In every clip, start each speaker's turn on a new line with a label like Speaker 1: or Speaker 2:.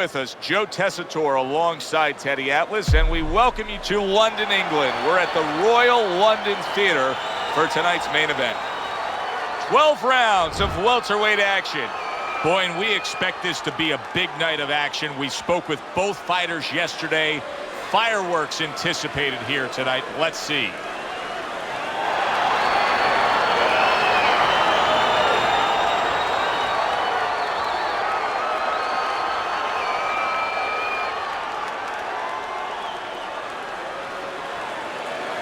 Speaker 1: With us, Joe Tessitore alongside Teddy Atlas, and we welcome you to London, England. We're at the Royal London Theatre for tonight's main event. 12 rounds of welterweight action. Boy, and we expect this to be a big night of action. We spoke with both fighters yesterday. Fireworks anticipated here tonight. Let's see.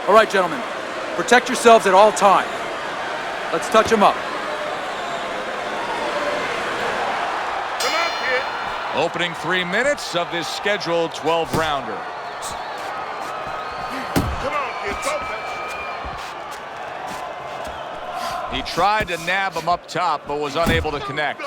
Speaker 2: All right, gentlemen, protect yourselves at all times. Let's touch them up.
Speaker 3: Come on, kid.
Speaker 1: Opening 3 minutes of this scheduled 12-rounder.
Speaker 3: Come on, kid. Focus.
Speaker 1: He tried to nab him up top, but was unable to connect.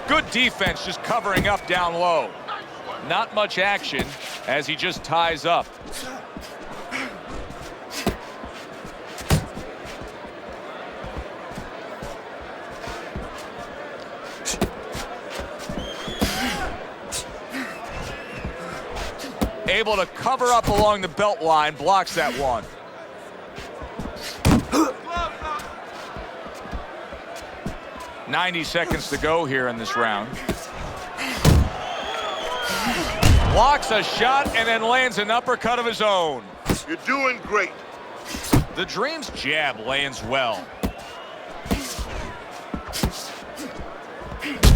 Speaker 1: Good defense, just covering up down low. Not much action as he just ties up. Able to cover up along the belt line, blocks that one. .90 to go here in this round. Blocks a shot and then lands an uppercut of his own.
Speaker 3: You're doing great.
Speaker 1: The Dream's jab lands well.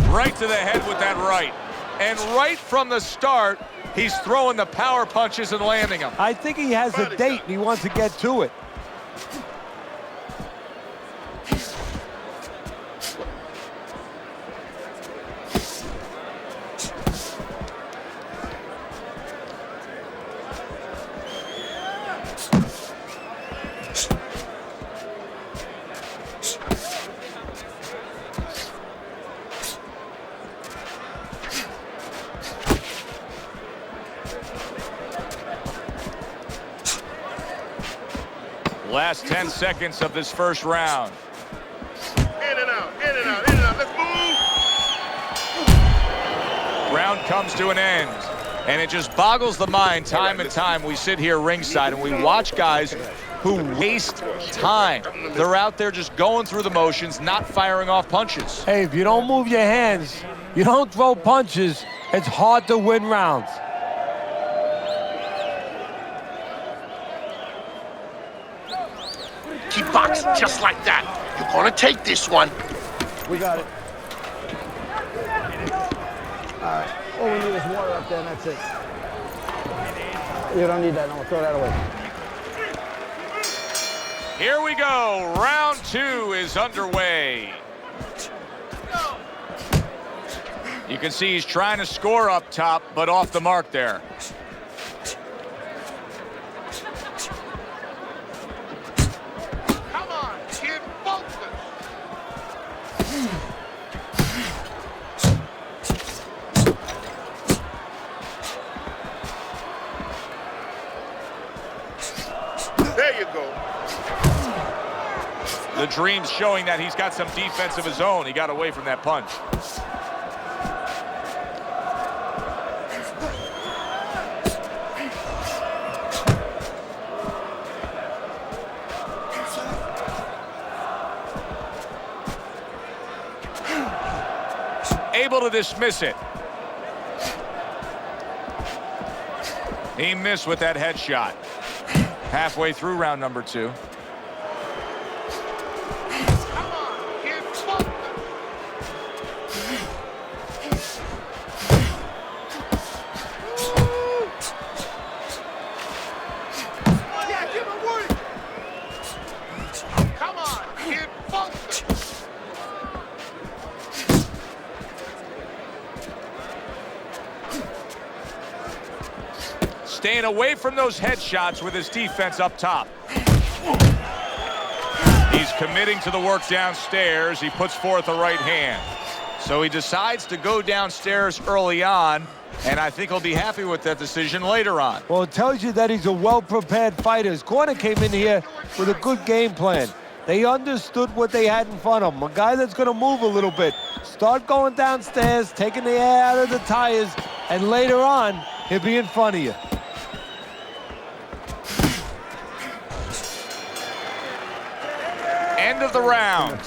Speaker 1: Right to the head with that right. And right from the start, he's throwing the power punches and landing them.
Speaker 4: I think he has a date and he wants to get to it.
Speaker 1: Last 10 seconds of this first round.
Speaker 3: In and out, in and out, in and out. Let's move.
Speaker 1: Round comes to an end. And it just boggles the mind time and time. We sit here ringside and we watch guys who waste time. They're out there just going through the motions, not firing off punches.
Speaker 4: Hey, if you don't move your hands, you don't throw punches, it's hard to win rounds.
Speaker 5: Keep boxing just like that. You're gonna take this one.
Speaker 6: We got it. All right. All we need is water up there, and that's it. You don't need that. No, throw that away.
Speaker 1: Here we go. Round 2 is underway. You can see he's trying to score up top, but off the mark there.
Speaker 3: Come on, kid. Focus. There you go.
Speaker 1: The Dream's showing that he's got some defense of his own. He got away from that punch. Able to dismiss it. He missed with that headshot. Halfway through round number 2.
Speaker 3: Come on, kid. Focus. Yeah, give him work. Come on, kid. Focus.
Speaker 1: Staying away from those headshots with his defense up top. He's committing to the work downstairs. He puts forth a right hand. So he decides to go downstairs early on, and I think he'll be happy with that decision later on.
Speaker 4: Well, it tells you that he's a well-prepared fighter. His corner came in here with a good game plan. They understood what they had in front of him. A guy that's going to move a little bit. Start going downstairs, taking the air out of the tires, and later on, he'll be in front of you.
Speaker 1: End of the round.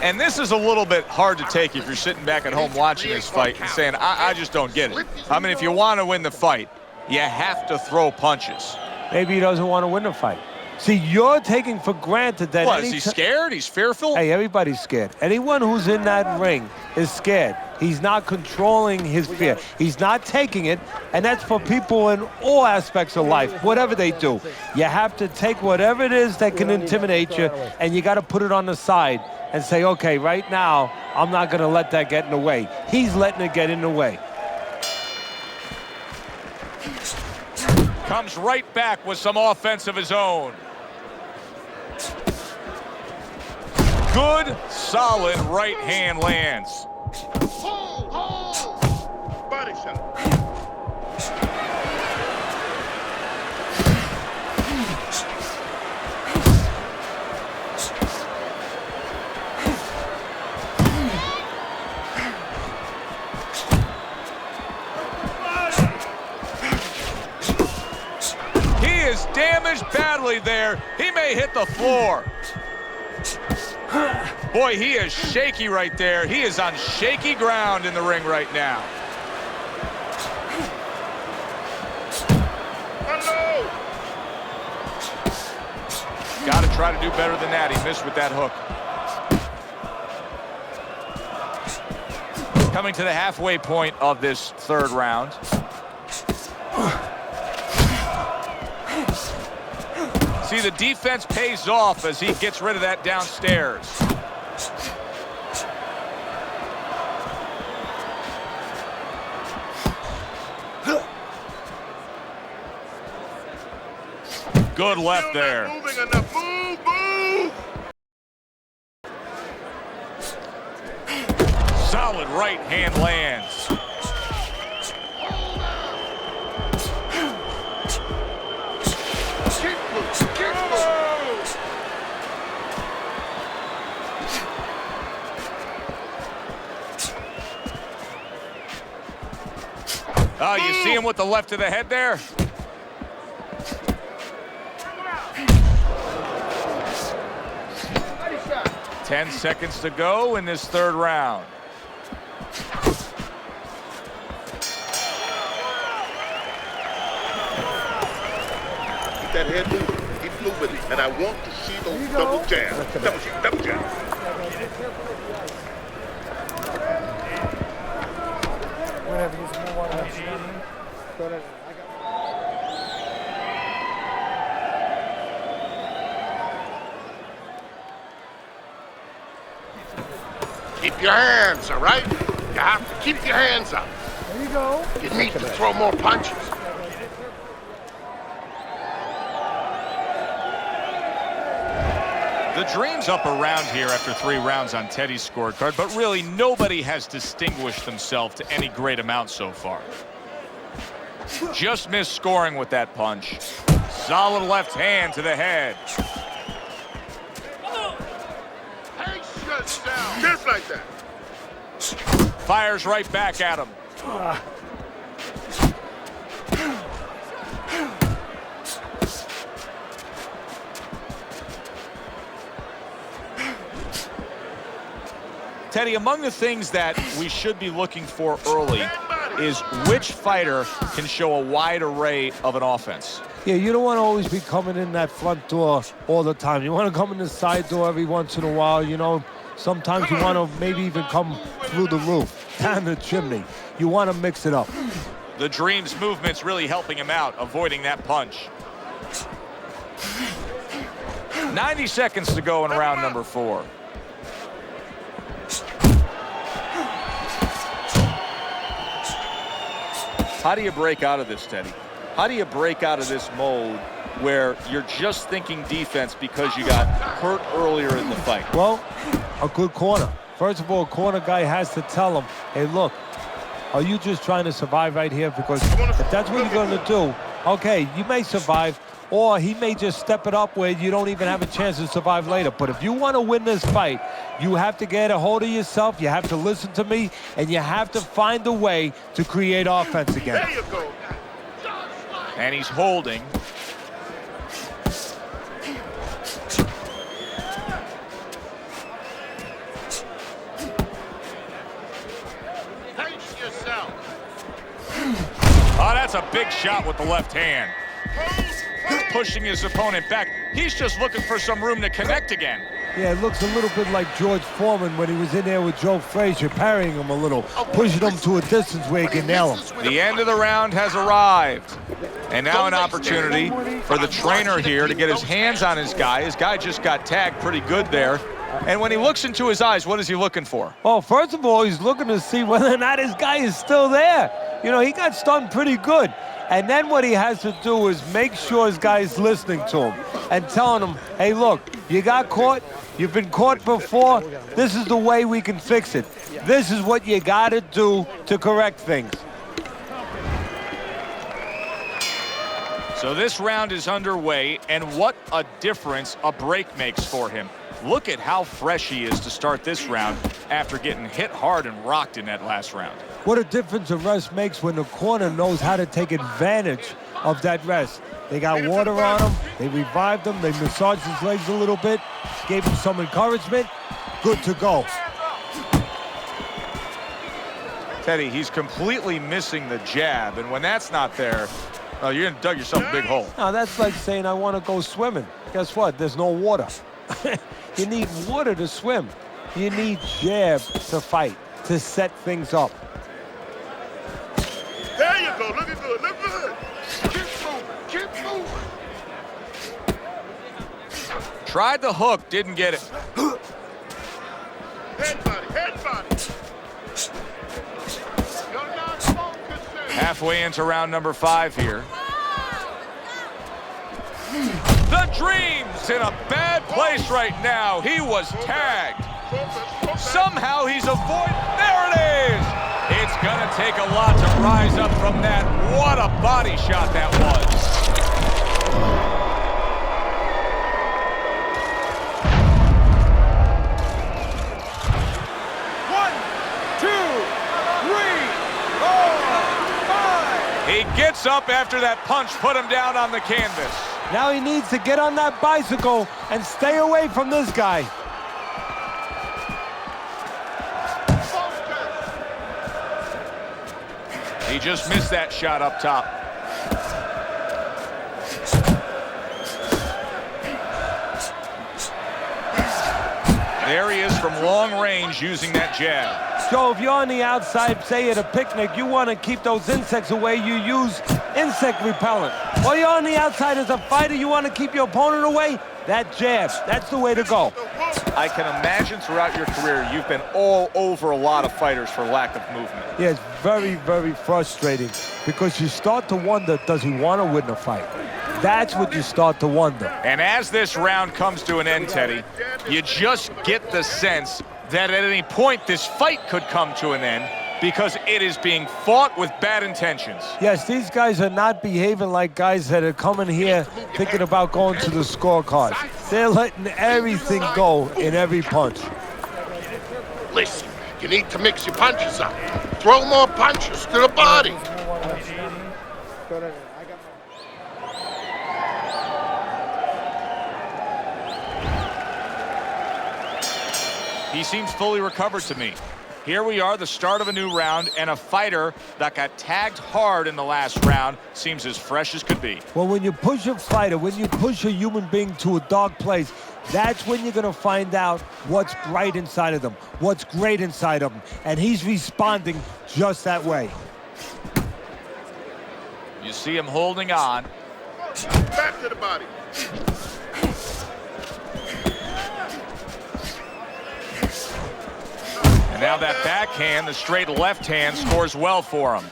Speaker 1: And this is a little bit hard to take if you're sitting back at home watching this fight and saying, I just don't get it. I mean, if you want to win the fight, you have to throw punches.
Speaker 4: Maybe he doesn't want to win the fight. See, you're taking for granted that...
Speaker 1: What, is he scared? He's fearful?
Speaker 4: Hey, everybody's scared. Anyone who's in that ring is scared. He's not controlling his fear. He's not taking it, and that's for people in all aspects of life, whatever they do. You have to take whatever it is that can intimidate you, and you got to put it on the side and say, okay, right now, I'm not going to let that get in the way. He's letting it get in the way.
Speaker 1: Comes right back with some offense of his own. Good, solid right hand lands.
Speaker 3: Body shot.
Speaker 1: He is damaged badly there. He may hit the floor. Boy, he is shaky right there. He is on shaky ground in the ring right now. Got to try to do better than that. He missed with that hook. Coming to the halfway point of this third round. See, the defense pays off as he gets rid of that downstairs. Good left there.
Speaker 3: Moving enough. Move, move.
Speaker 1: Solid right hand lands. Oh, you see him with the left to the head there?
Speaker 3: Shot.
Speaker 1: 10 seconds to go in this third round.
Speaker 3: Keep that head moving. Keep moving it. And I want to see those double jabs. Double jab.
Speaker 6: Whenever you move on that shot.
Speaker 5: Keep your hands, all right? You have to keep your hands up.
Speaker 6: There you go.
Speaker 5: You need to throw more punches.
Speaker 1: The dream's up around here after 3 rounds on Teddy's scorecard, but really nobody has distinguished themselves to any great amount so far. Just missed scoring with that punch. Solid left hand to the head.
Speaker 3: Just like that.
Speaker 1: Fires right back at him. Teddy, among the things that we should be looking for early is which fighter can show a wide array of an offense.
Speaker 4: Yeah, you don't want to always be coming in that front door all the time. You want to come in the side door every once in a while, you know. Sometimes you want to maybe even come through the roof, down the chimney. You want to mix it up.
Speaker 1: The Dream's movement's really helping him out, avoiding that punch. 90 seconds to go in round number 4. How do you break out of this, Teddy? How do you break out of this mode where you're just thinking defense because you got hurt earlier in the fight?
Speaker 4: Well, a good corner. First of all, a corner guy has to tell him, hey, look, are you just trying to survive right here? Because if that's what you're going to do, okay, you may survive, or he may just step it up where you don't even have a chance to survive later. But if you want to win this fight, you have to get a hold of yourself, you have to listen to me, and you have to find a way to create offense again.
Speaker 3: There you go.
Speaker 1: And he's holding.
Speaker 5: Pace yourself.
Speaker 1: Oh, that's a big shot with the left hand. Pushing his opponent back. He's just looking for some room to connect again.
Speaker 4: Yeah, it looks a little bit like George Foreman when he was in there with Joe Frazier, parrying him a little, pushing him to a distance where he can nail him.
Speaker 1: The end of the round has arrived. And now an opportunity for the trainer here to get his hands on his guy. His guy just got tagged pretty good there. And when he looks into his eyes, what is he looking for?
Speaker 4: Well, first of all, he's looking to see whether or not his guy is still there. You know, he got stunned pretty good. And then what he has to do is make sure his guy is listening to him and telling him, hey, look, you got caught. You've been caught before. This is the way we can fix it. This is what you got to do to correct things.
Speaker 1: So this round is underway, and what a difference a break makes for him. Look at how fresh he is to start this round after getting hit hard and rocked in that last round.
Speaker 4: What a difference a rest makes when the corner knows how to take advantage of that rest. They got water on him, they revived him, they massaged his legs a little bit, gave him some encouragement. Good to go.
Speaker 1: Teddy, he's completely missing the jab, and when that's not there, oh, you're gonna dug yourself a big hole.
Speaker 4: Now, that's like saying I want to go swimming. Guess what? There's no water. You need water to swim. You need jab to fight, to set things up.
Speaker 3: There you go. Looking good. Look good. Keep moving. Keep moving.
Speaker 1: Tried the hook, didn't get it.
Speaker 3: Head body. Head body. You're not focusing.
Speaker 1: Halfway into round number 5 here. The Dream's in a bad place right now. He was tagged. Somehow he's avoided. There it is. It's going to take a lot to rise up from that. What a body shot that was.
Speaker 2: One, two, three, four, five.
Speaker 1: He gets up after that punch put him down on the canvas.
Speaker 4: Now he needs to get on that bicycle and stay away from this guy.
Speaker 1: He just missed that shot up top. There he is from long range using that jab.
Speaker 4: Joe, if you're on the outside, say at a picnic, you want to keep those insects away, you use insect repellent. While you're on the outside as a fighter, you want to keep your opponent away, that jab, that's the way to go.
Speaker 1: I can imagine throughout your career, you've been all over a lot of fighters for lack of movement.
Speaker 4: Yeah, it's very, very frustrating because you start to wonder, does he want to win the fight? That's what you start to wonder.
Speaker 1: And as this round comes to an end, Teddy, you just get the sense that at any point this fight could come to an end because it is being fought with bad intentions.
Speaker 4: Yes, these guys are not behaving like guys that are coming here thinking about going to the scorecards. They're letting everything go in every punch.
Speaker 5: Listen, you need to mix your punches up. Throw more punches to the body.
Speaker 1: He seems fully recovered to me. Here we are, the start of a new round, and a fighter that got tagged hard in the last round seems as fresh as could be.
Speaker 4: Well, when you push a fighter, when you push a human being to a dark place, that's when you're going to find out what's bright inside of them, what's great inside of them. And he's responding just that way.
Speaker 1: You see him holding on.
Speaker 3: Back to the body.
Speaker 1: And now that backhand, the straight left hand, scores well for him.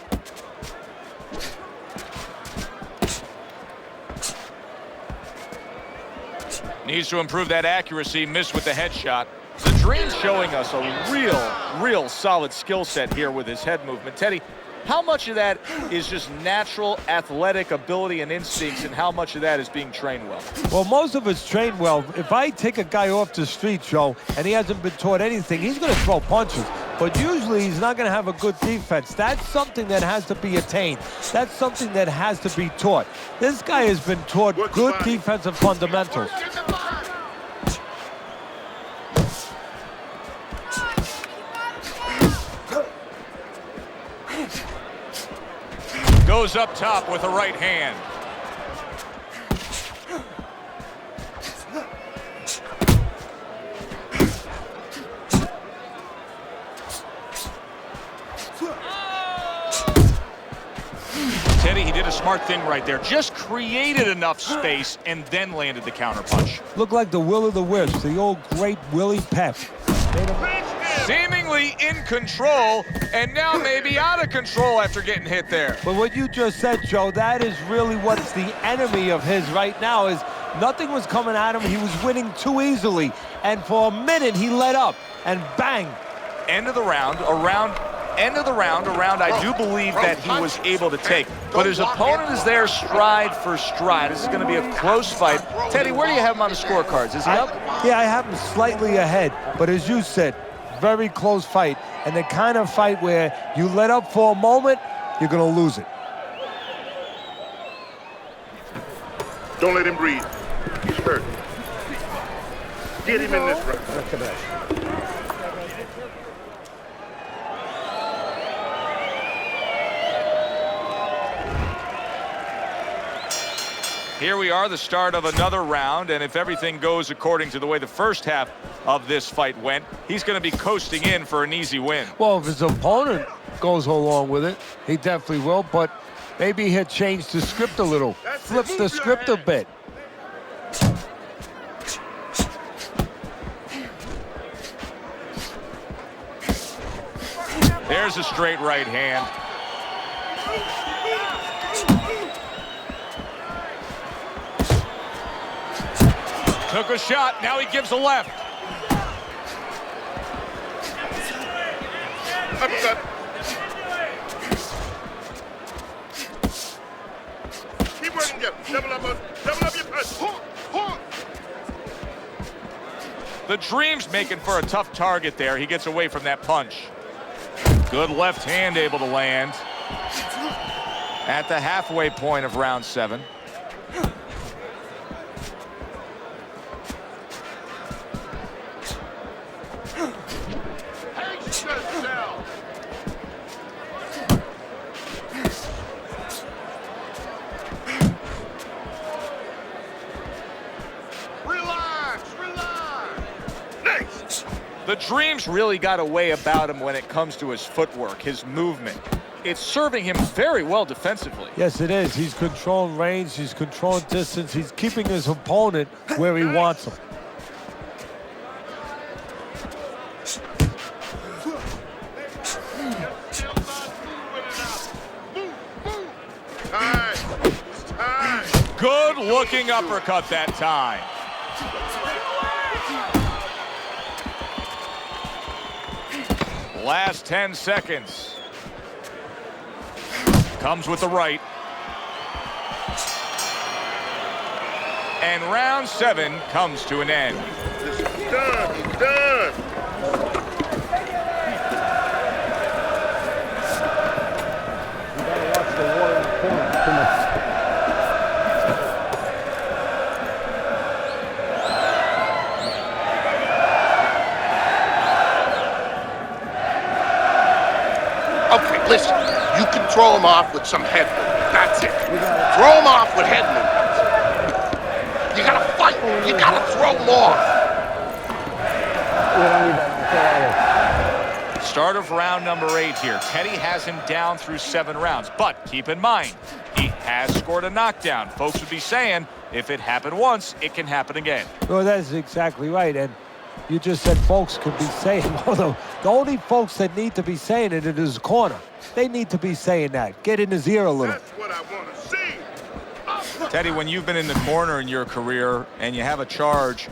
Speaker 1: Needs to improve that accuracy, missed with the headshot. The Dream's showing us a real solid skill set here with his head movement. Teddy, how much of that is just natural athletic ability and instincts, and how much of that is being trained well?
Speaker 4: Well, most of it's trained well. If I take a guy off the street, Joe, and he hasn't been taught anything, he's going to throw punches. But usually he's not going to have a good defense. That's something that has to be attained. That's something that has to be taught. This guy has been taught good defensive fundamentals.
Speaker 1: Goes up top with a right hand. Teddy, he did a smart thing right there. Just created enough space and then landed the counter punch.
Speaker 4: Looked like the Will of the Wisps, the old great Willie Pep.
Speaker 1: Seemingly in control, and now maybe out of control after getting hit there.
Speaker 4: But what you just said, Joe, that is really what's the enemy of his right now, is nothing was coming at him. He was winning too easily. And for a minute, he let up, and bang.
Speaker 1: End of the round, I do believe that he was able to take. But his opponent is there stride for stride. This is going to be a close fight. Teddy, where do you have him on the scorecards? Is he up?
Speaker 4: Yeah, I have him slightly ahead. But as you said, very close fight. And the kind of fight where you let up for a moment, you're going to lose it.
Speaker 3: Don't let him breathe. He's hurt. Get him in this round.
Speaker 1: Here we are, the start of another round, and if everything goes according to the way the first half of this fight went, he's going to be coasting in for an easy win.
Speaker 4: Well, if his opponent goes along with it, he definitely will, but maybe he'll change the script a little, flip the script a bit.
Speaker 1: There's a straight right hand. Took a shot, now he gives a left.
Speaker 3: Uppercut. Keep working, Jeff. Double up your punch.
Speaker 1: The Dream's making for a tough target there. He gets away from that punch. Good left hand able to land at the halfway point of round 7. The Dream's really got a way about him when it comes to his footwork, his movement. It's serving him very well defensively.
Speaker 4: Yes, it is. He's controlling range, he's controlling distance, he's keeping his opponent where he wants him.
Speaker 1: Good looking uppercut that time. Last 10 seconds. Comes with the right. And round 7 comes to an end.
Speaker 3: This is done. He's done.
Speaker 6: You gotta watch the water in the corner. Too much.
Speaker 5: Okay, listen. You can throw him off with some head movement. That's it. Throw him off with head movement. You gotta fight. You gotta throw him off.
Speaker 6: We don't need that.
Speaker 1: Start of round number 8 here. Teddy has him down through 7 rounds. But keep in mind, he has scored a knockdown. Folks would be saying, if it happened once, it can happen again.
Speaker 4: Well, that's exactly right. And you just said folks could be saying, although the only folks that need to be saying it in his corner. They need to be saying that. Get in his ear a little.
Speaker 3: That's what I want to see.
Speaker 1: Teddy, when you've been in the corner in your career and you have a charge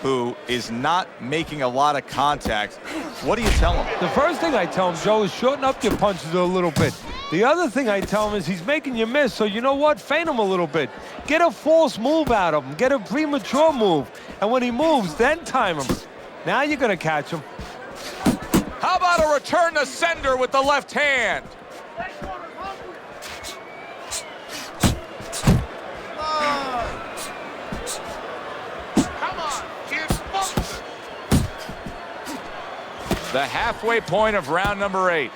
Speaker 1: who is not making a lot of contact, what do you tell him?
Speaker 4: The first thing I tell him, Joe, is shorten up your punches a little bit. The other thing I tell him is he's making you miss, so you know what? Feint him a little bit. Get a false move out of him. Get a premature move. And when he moves, then time him. Now you're going to catch him.
Speaker 1: How about a return to sender with the left hand?
Speaker 5: Come on, kid, focus.
Speaker 1: The halfway point of round number 8.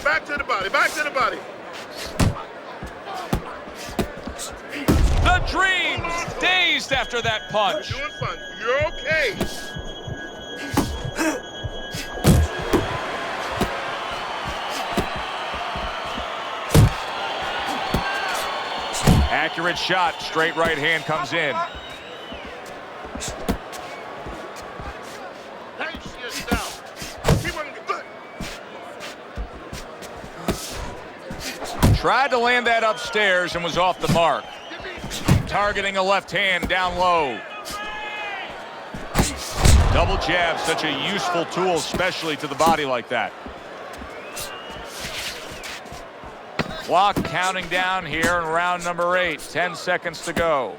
Speaker 3: Back to the body, back to the body.
Speaker 1: The Dreams dazed after that punch.
Speaker 3: Doing fine. You're okay.
Speaker 1: Accurate shot, straight right hand comes in.
Speaker 3: Pace yourself. Keep on good.
Speaker 1: Tried to land that upstairs and was off the mark. Targeting a left hand down low. Double jab, such a useful tool, especially to the body like that. Clock counting down here in round number 8. 10 seconds to go.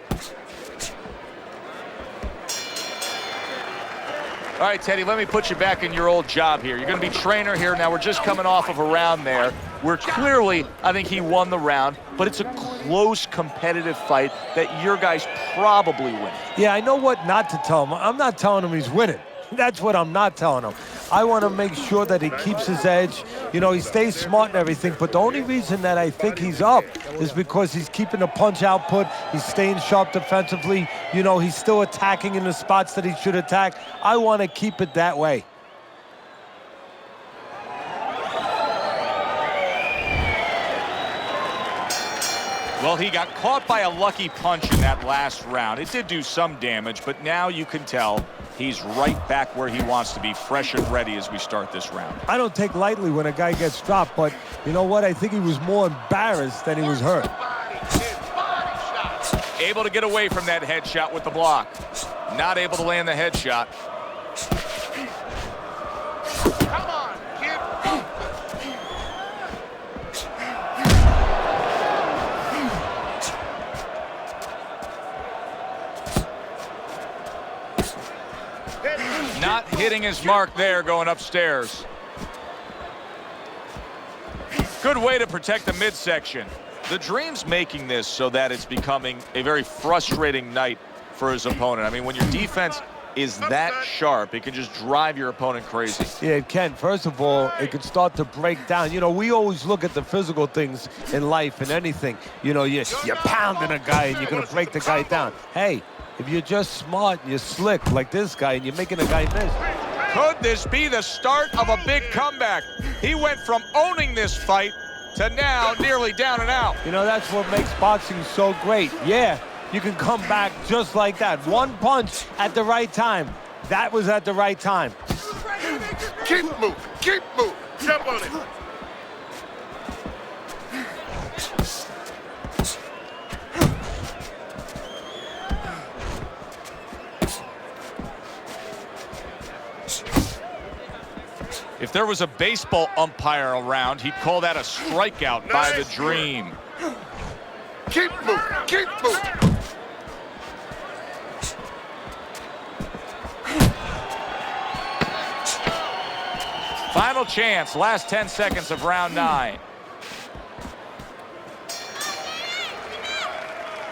Speaker 1: All right, Teddy, let me put you back in your old job here. You're going to be trainer here. Now, we're just coming off of a round there where clearly I think he won the round, but it's a close, competitive fight that your guys probably win.
Speaker 4: Yeah, I know what not to tell him. I'm not telling him he's winning. That's what I'm not telling him. I want to make sure that he keeps his edge. You know, he stays smart and everything, but the only reason that I think he's up is because he's keeping the punch output. He's staying sharp defensively. You know, he's still attacking in the spots that he should attack. I want to keep it that way.
Speaker 1: Well, he got caught by a lucky punch in that last round. It did do some damage, but now you can tell he's right back where he wants to be, fresh and ready as we start this round.
Speaker 4: I don't take lightly when a guy gets dropped, but you know what? I think he was more embarrassed than he was hurt.
Speaker 1: Able to get away from that headshot with the block. Not able to land the headshot.
Speaker 5: Come on, kid.
Speaker 1: Not hitting his mark there going upstairs. Good way to protect the midsection. The Dream's making this so that it's becoming a very frustrating night for his opponent. I mean, when your defense is that sharp, it can just drive your opponent crazy.
Speaker 4: Yeah, it can. First of all, it can start to break down. You know, we always look at the physical things in life and anything. You know, you're pounding a guy and you're going to break the guy down. Hey, if you're just smart and you're slick like this guy and you're making a guy miss.
Speaker 1: Could this be the start of a big comeback? He went from owning this fight to now nearly down and out.
Speaker 4: You know, that's what makes boxing so great. Yeah, you can come back just like that. One punch at the right time. That was at the right time.
Speaker 5: Keep moving, keep moving.
Speaker 3: Jump on it.
Speaker 1: If there was a baseball umpire around, he'd call that a strikeout by the Dream.
Speaker 5: Keep moving, keep moving.
Speaker 1: Final chance, last 10 seconds of round 9.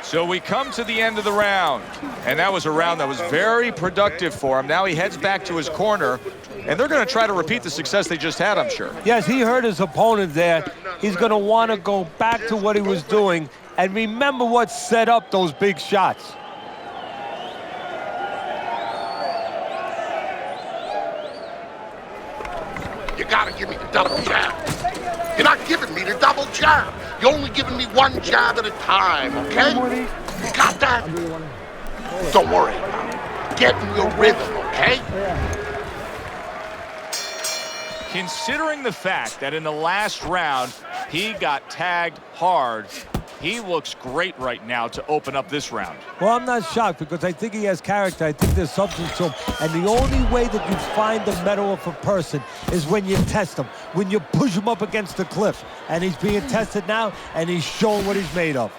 Speaker 1: So we come to the end of the round, and that was a round that was very productive for him. Now he heads back to his corner, and they're going to try to repeat the success they just had, I'm sure.
Speaker 4: Yes, he hurt his opponent there. He's going to want to go back to what he was doing and remember what set up those big shots.
Speaker 5: You gotta give me the double jab. You're not giving me the double jab. You're only giving me one jab at a time, okay? You got that? Don't worry about it. Get in your rhythm, okay?
Speaker 1: Considering the fact that in the last round he got tagged hard, He looks great right now to open up this round.
Speaker 4: Well, I'm not shocked because I think he has character. I think there's substance to him. And the only way that you find the mettle of a person is when you test him, when you push him up against the cliff. And he's being tested now, and he's showing what he's made of.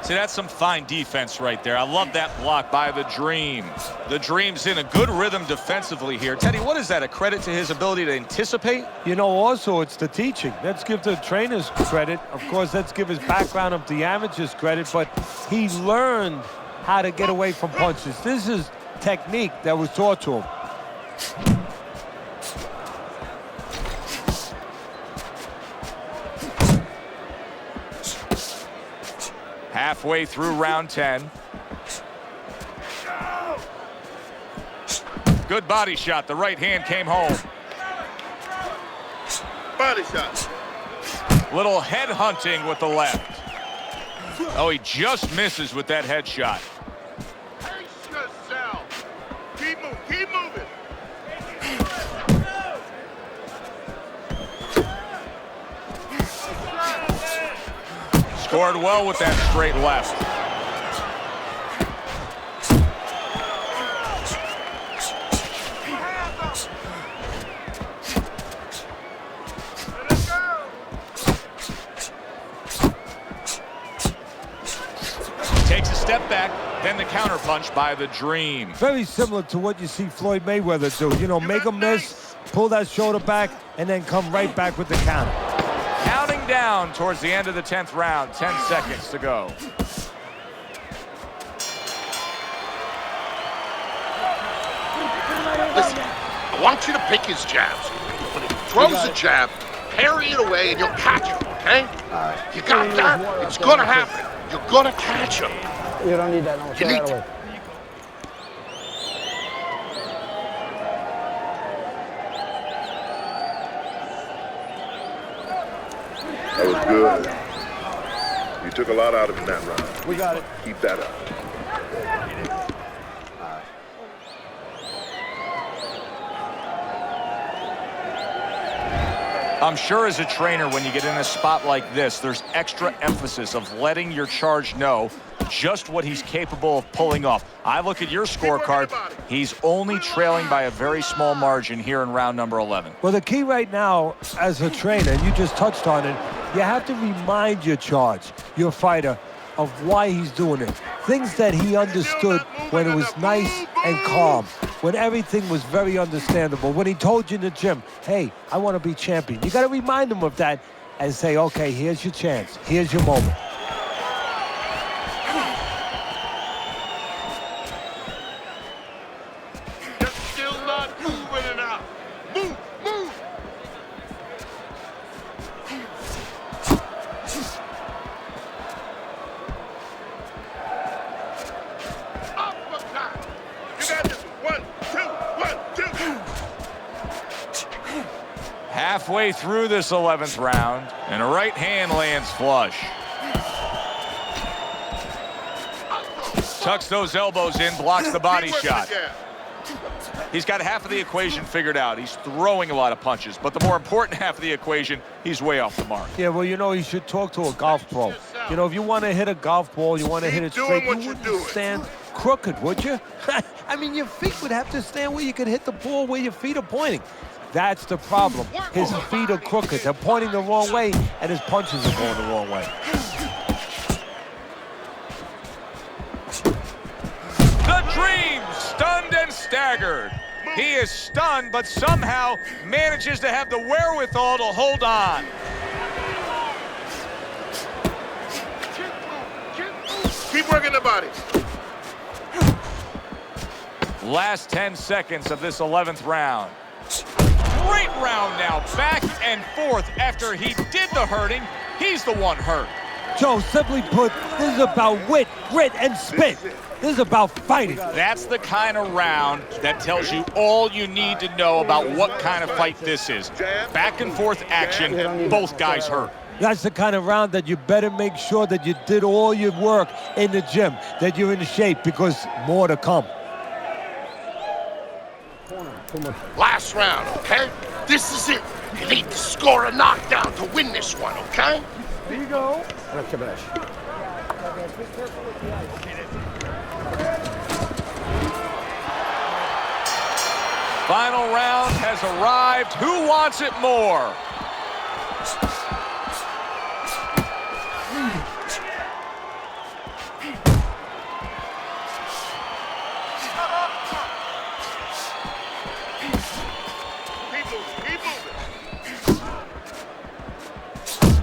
Speaker 1: See, that's some fine defense right there. I love that block by the Dream. The Dream's in a good rhythm defensively here. Teddy, what is that, a credit to his ability to anticipate?
Speaker 4: You know, also, it's the teaching. Let's give the trainers credit. Of course, let's give his background of the amateurs credit, but he learned how to get away from punches. This is technique that was taught to him.
Speaker 1: Halfway through round 10. Good body shot. The right hand came home.
Speaker 3: Body shot.
Speaker 1: Little head hunting with the left. Oh, he just misses with that head shot.
Speaker 3: Pace yourself. Keep moving. Keep moving.
Speaker 1: Scored well with that straight left. Takes a step back, then the counter punch by the Dream.
Speaker 4: Very similar to what you see Floyd Mayweather do. You know, make him miss, pull that shoulder back, and then come right back with the counter.
Speaker 1: Counting down towards the end of the 10th round. 10 seconds to go.
Speaker 5: Listen, I want you to pick his jabs. When he throws a jab, parry it away and you'll catch him, okay? You got that? It's gonna happen. You're gonna catch him.
Speaker 6: You don't need that. No, throw that away.
Speaker 3: That was good. You took a lot out of him in that round.
Speaker 6: We got it.
Speaker 3: Keep that up.
Speaker 1: I'm sure as a trainer, when you get in a spot like this, there's extra emphasis of letting your charge know just what he's capable of pulling off. I look at your scorecard. He's only trailing by a very small margin here in round number 11.
Speaker 4: Well, the key right now as a trainer, and you just touched on it, you have to remind your fighter, of why he's doing it. Things that he understood when it was nice and calm, when everything was very understandable. When he told you in the gym, hey, I want to be champion. You got to remind him of that and say, okay, here's your chance. Here's your moment.
Speaker 3: You're still not moving enough. Move, move. Uppercut. You got this. 1, 2, 1, 2.
Speaker 1: Halfway through this 11th round, and a right hand lands flush. Tucks those elbows in, blocks the body shot. He's got half of the equation figured out. He's throwing a lot of punches, but the more important half of the equation, he's way off the mark.
Speaker 4: Yeah, well, you know, you should talk to a golf pro. You know, if you want to hit a golf ball, you want to hit it straight, you wouldn't stand crooked, would you? I mean, your feet would have to stand where you could hit the ball where your feet are pointing. That's the problem. His feet are crooked. They're pointing the wrong way, and his punches are going the wrong way.
Speaker 1: The Dream, stunned and staggered. He is stunned, but somehow manages to have the wherewithal to hold on.
Speaker 3: Keep working the body.
Speaker 1: Last 10 seconds of this 11th round. Great round now, back and forth. After he did the hurting, he's the one hurt.
Speaker 4: Joe, simply put, this is about wit, grit, and spit. This is about fighting.
Speaker 1: That's the kind of round that tells you all you need to know about what kind of fight this is. Back and forth action, both guys hurt.
Speaker 4: That's the kind of round that you better make sure that you did all your work in the gym, that you're in shape, because more to come.
Speaker 5: Last round, okay? This is it. You need to score a knockdown to win this one, okay?
Speaker 6: Here you go. Rakabash.
Speaker 1: Final round has arrived. Who wants it more?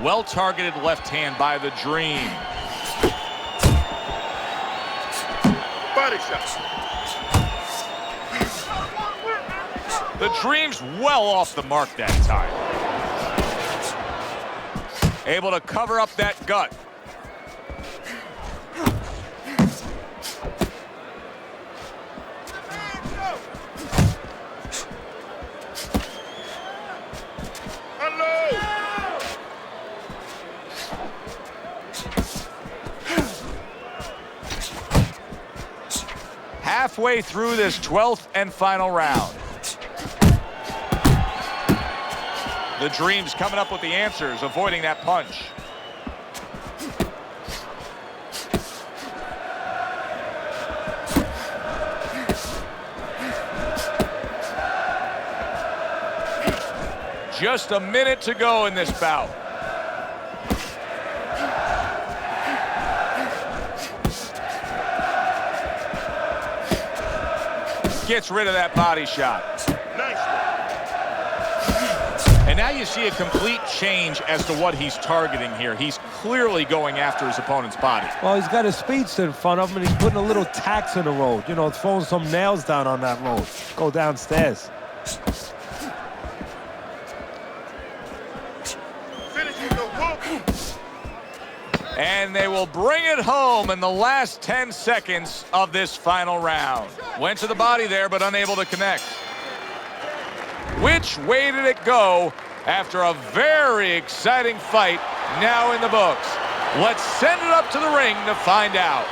Speaker 1: Well-targeted left hand by the Dream.
Speaker 3: Body shot.
Speaker 1: The Dream's well off the mark that time. Able to cover up that gut. Halfway through this 12th and final round. The Dream's coming up with the answers, avoiding that punch. Just a minute to go in this bout. Gets rid of that body shot.
Speaker 3: Nice.
Speaker 1: And now you see a complete change as to what he's targeting here. He's clearly going after his opponent's body.
Speaker 4: Well, he's got a speedster in front of him, and he's putting a little tax in the road. You know, throwing some nails down on that road. Go downstairs.
Speaker 3: Finishing the hook.
Speaker 1: And they will bring it home in the last 10 seconds of this final round. Went to the body there, but unable to connect. Which way did it go after a very exciting fight now in the books? Let's send it up to the ring to find out.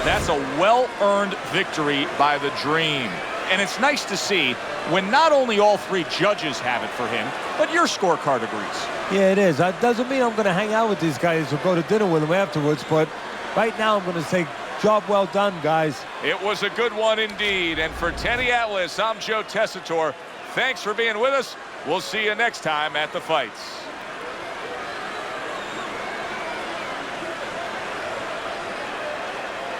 Speaker 1: That's a well-earned victory by the Dream. And it's nice to see when not only all three judges have it for him, but your scorecard agrees.
Speaker 4: Yeah, it is. That doesn't mean I'm going to hang out with these guys or go to dinner with them afterwards, but right now I'm going to say, job well done, guys.
Speaker 1: It was a good one indeed. And for Teddy Atlas, I'm Joe Tessitore. Thanks for being with us. We'll see you next time at the fights.